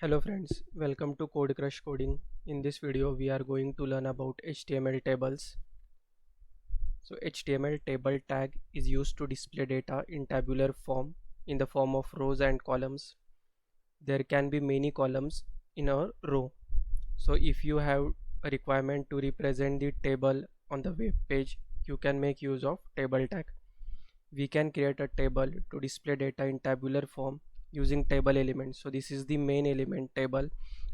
Hello friends, welcome to Code Crush Coding. In this video we are going to learn about HTML tables. So HTML table tag is used to display data in tabular form in the form of rows and columns. There can be many columns in a row. So if you have a requirement to represent the table on the web page, you can make use of table tag. We can create a table to display data in tabular form using table elements. So this is the main element table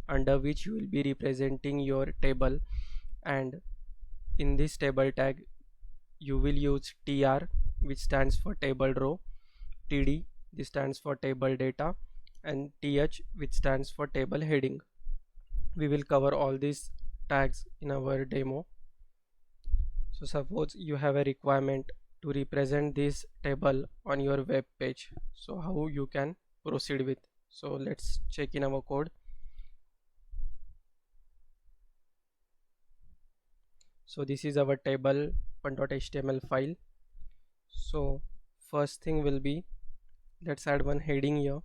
under which you will be representing your table, and in this table tag you will use tr, which stands for table row, td, this stands for table data, and th, which stands for table heading. We will cover all these tags in our demo. So suppose you have a requirement to represent this table on your web page, so how you can proceed with. So let's check in our code. So this is our table.html file. So first thing will be, let's add one heading here.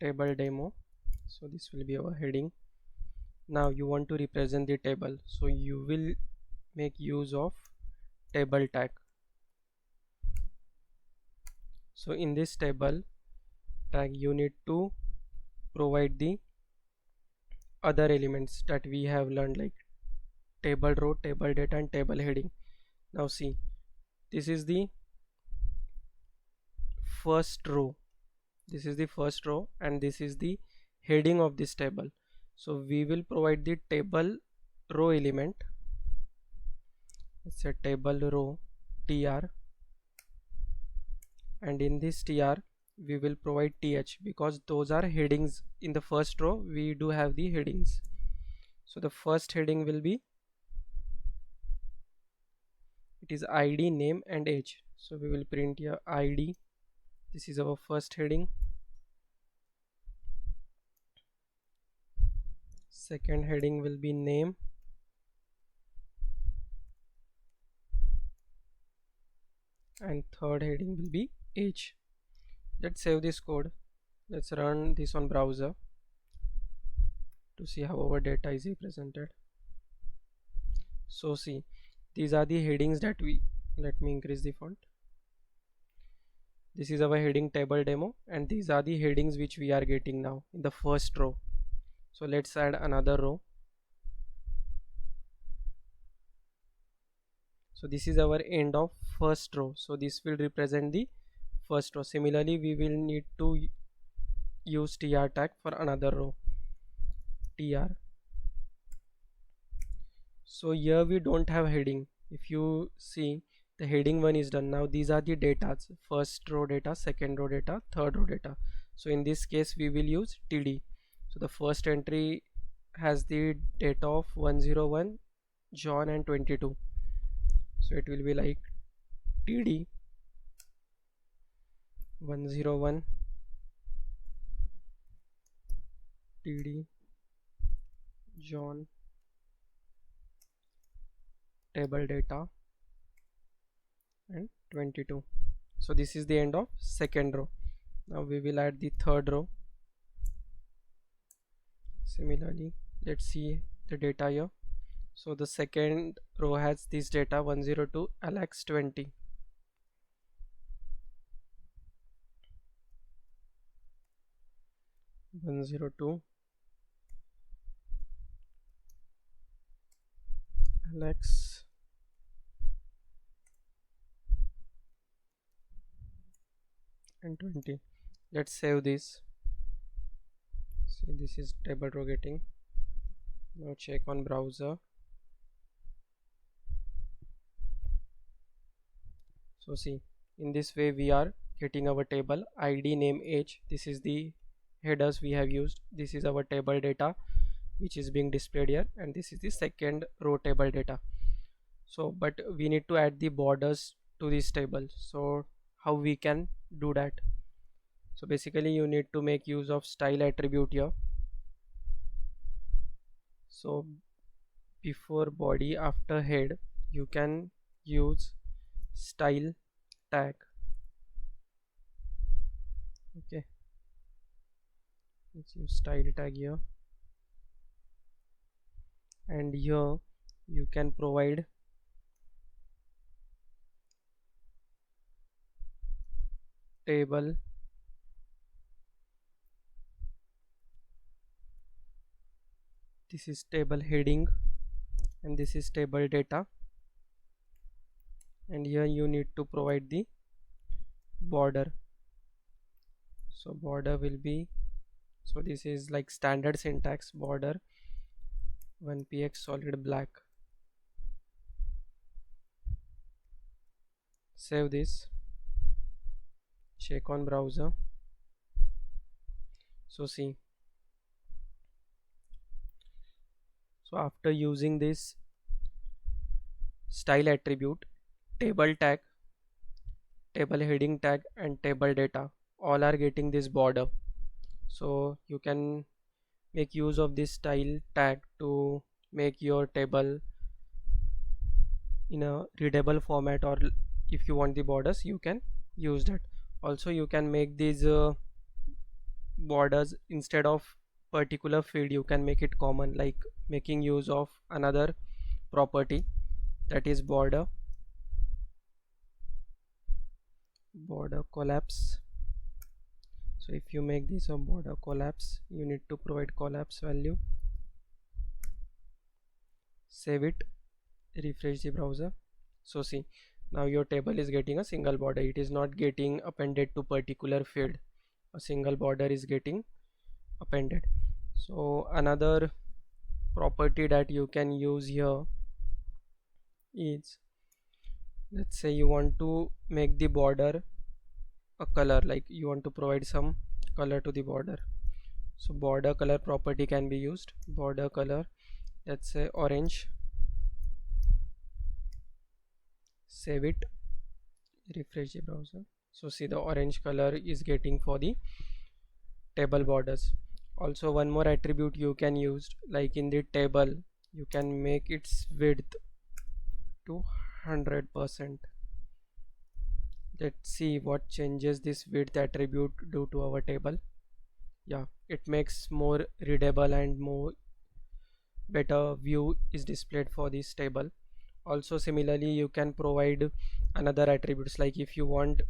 Table demo. So this will be our heading. Now you want to represent the table, so you will make use of table tag. So in this table tag you need to provide the other elements that we have learned, like table row, table data, and table heading. Now see, this is the first row, this is the first row, and this is the heading of this table. So we will provide the table row element. It's a table row tr, and in this tr we will provide th, because those are headings. In the first row we do have the headings. So the first heading will be, it is id, name, and age. So we will print here id. This is our first heading. Second heading will be name, and third heading will be age. Let's save this code. Let's run this on browser to see how our data is represented. So see, these are the headings that we, let me increase the font. This is our heading table demo, and these are the headings which we are getting now in the first row. So let's add another row. So this is our end of first row, so this will represent the first row. Similarly we will need to use tr tag for another row, tr. So here we don't have heading. If you see, the heading one is done. Now these are the data: first row data, second row data, third row data. So in this case we will use td. So the first entry has the data of 101, John, and 22. So it will be like td 101, td John, table data, and 22. So this is the end of second row. Now we will add the third row. Similarly, let's see the data here. So the second row has this data: 102, Alex, 20. Alex, and 20. Let's save this. See, this is table row getting. Now check on browser. So see, in this way we are getting our table id, name, age. This is the headers we have used. This is our table data which is being displayed here, and this is the second row table data. So but we need to add the borders to this table. So how we can do that? So basically you need to make use of style attribute here. So before body, after head, you can use style tag. Okay, let's use style tag here, and here you can provide table this is table heading and this is table data, and here you need to provide the border. So border will be, so this is like standard syntax, border 1px solid black. Save this, check on browser. So see, so after using this style attribute, table tag, table heading tag and table data all are getting this border. So you can make use of this style tag to make your table in a readable format, or if you want the borders you can use that. Also you can make these borders instead of particular field, you can make it common, like making use of another property, that is border collapse. So if you make this a border collapse, you need to provide collapse value. Save it, refresh the browser. So see, now your table is getting a single border, it is not getting appended to particular field, a single border is getting appended. So another property that you can use here is, let's say you want to make the border a color, like you want to provide some color to the border. So border color property can be used, border color, let's say orange. Save it, refresh the browser. So see, the orange color is getting for the table borders. Also one more attribute you can use, like in the table you can make its width to 100%. Let's see what changes this width attribute do to our table. Yeah, it makes more readable and more better view is displayed for this table. Also similarly you can provide another attributes, like if you want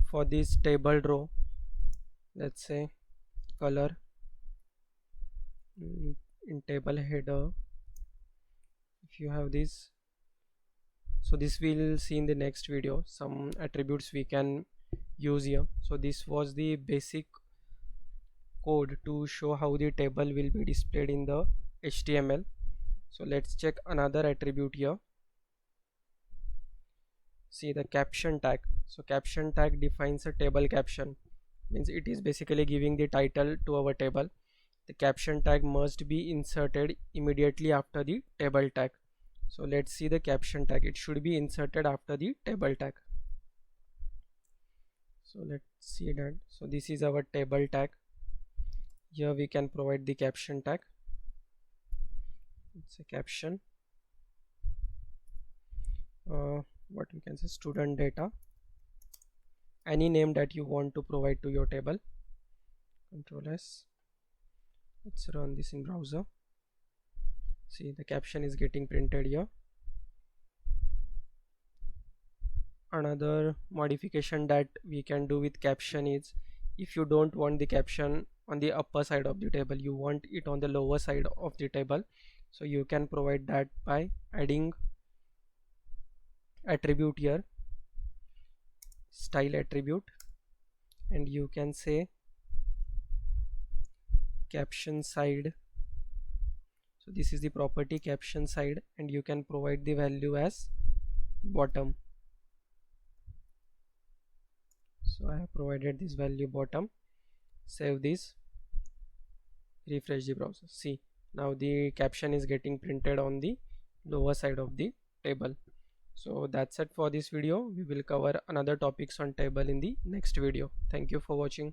for this table row, let's say color in table header, if you have this, so this we'll see in the next video, some attributes we can use here. So this was the basic code to show how the table will be displayed in the HTML. So let's check another attribute here. See the caption tag. So caption tag defines a table caption, means it is basically giving the title to our table. The caption tag must be inserted immediately after the table tag. So let's see the caption tag, it should be inserted after the table tag. So let's see that. So this is our table tag, here we can provide the caption tag. It's a caption, what we can say, student data, any name that you want to provide to your table. Control S, let's run this in browser. See, the caption is getting printed here. Another modification that we can do with caption is, if you don't want the caption on the upper side of the table, you want it on the lower side of the table, so you can provide that by adding attribute here, style attribute, and you can say caption side. So this is the property caption side, and you can provide the value as bottom. So I have provided this value bottom. Save this, refresh the browser. See, now the caption is getting printed on the lower side of the table. So that's it for this video. We will cover another topics on table in the next video. Thank you for watching.